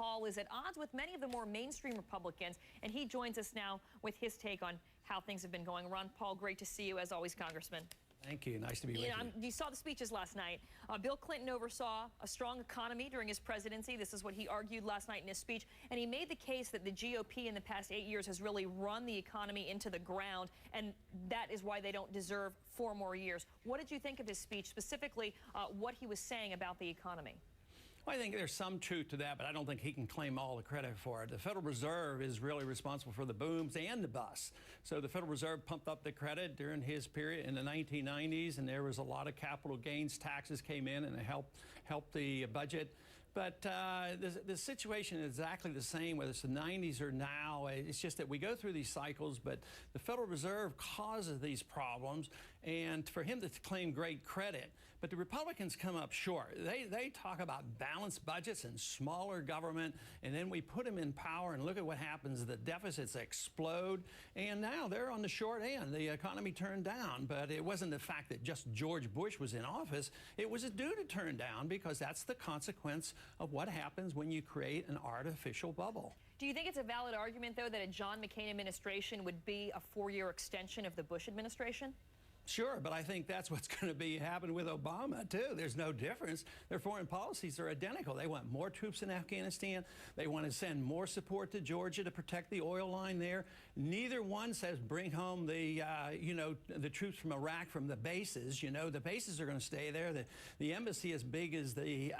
Paul is at odds with many of the more mainstream Republicans, and he joins us now with his take on how things have been going. Ron Paul, great to see you as always, Congressman. Thank you. Nice to be with you. You saw the speeches last night. Bill Clinton oversaw a strong economy during his presidency. This is what he argued last night in his speech. And he made the case that the GOP in the past 8 years has really run the economy into the ground, and that is why they don't deserve 4 more years. What did you think of his speech, specifically what he was saying about the economy? Well, I think there's some truth to that, but I don't think he can claim all the credit for it. The Federal Reserve is really responsible for the booms and the busts. So the Federal Reserve pumped up the credit during his period in the 1990s, and there was a lot of capital gains taxes came in, and it helped the budget. But the situation is exactly the same, whether it's the 90s or now. It's just that we go through these cycles, but the Federal Reserve causes these problems, and for him to claim great credit. But the Republicans come up short. They talk about balanced budgets and smaller government, and then we put them in power, and look at what happens. The deficits explode, and now they're on the short end. The economy turned down, but it wasn't the fact that just George Bush was in office. It was due to turn down because that's the consequence of what happens when you create an artificial bubble. Do you think it's a valid argument, though, that a John McCain administration would be a 4-year extension of the Bush administration? Sure, but I think that's what's going to be happening with Obama, too. There's no difference. Their foreign policies are identical. They want more troops in Afghanistan. They want to send more support to Georgia to protect the oil line there. Neither one says bring home the, the troops from Iraq from the bases. You know, the bases are going to stay there. The embassy as big as the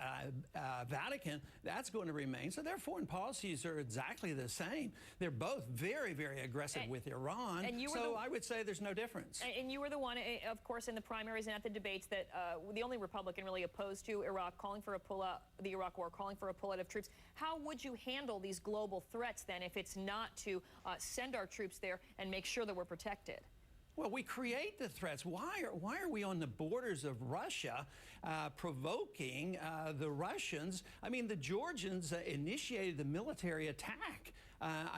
Vatican, that's going to remain. So their foreign policies are exactly the same. They're both very, very aggressive with Iran. So I would say there's no difference. And you were the one, of course, in the primaries and at the debates that the only Republican really opposed to Iraq, calling for a the Iraq War, calling for a pullout of troops. How would you handle these global threats then if it's not to send our troops there and make sure that we're protected? Well, we create the threats. Why are we on the borders of Russia provoking the Russians? I mean, the Georgians initiated the military attack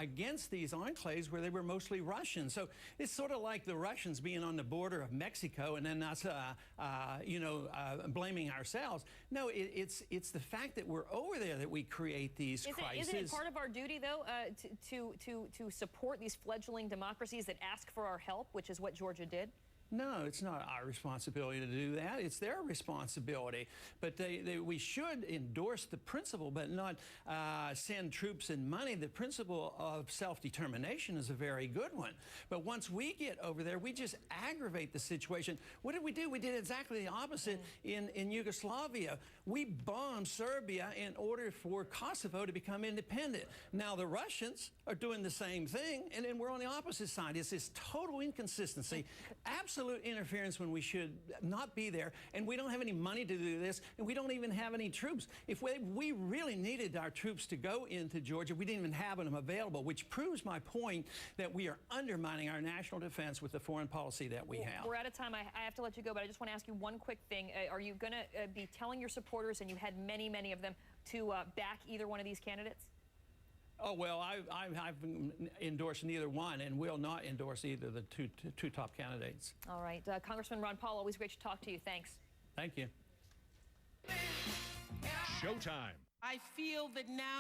against these enclaves where they were mostly Russian. So it's sort of like the Russians being on the border of Mexico and then us, blaming ourselves. No, it's the fact that we're over there that we create these crises. Isn't it part of our duty, though, to support these fledgling democracies that ask for our help, which is what Georgia did? No, it's not our responsibility to do that. It's their responsibility. But we should endorse the principle, but not send troops and money. The principle of self-determination is a very good one. But once we get over there, we just aggravate the situation. What did we do? We did exactly the opposite in Yugoslavia. We bombed Serbia in order for Kosovo to become independent. Now the Russians are doing the same thing, and then we're on the opposite side. It's this total inconsistency, absolute interference when we should not be there, and we don't have any money to do this, and we don't even have any troops. If we really needed our troops to go into Georgia, we didn't even have them available, which proves my point that we are undermining our national defense with the foreign policy that we have. We're out of time. I have to let you go, but I just want to ask you one quick thing. Are you going to be telling your supporters, and you had many, many of them, to back either one of these candidates? Oh, well, I've endorsed neither one and will not endorse either of the two top candidates. All right. Congressman Ron Paul, always great to talk to you. Thanks. Thank you. Showtime. I feel that now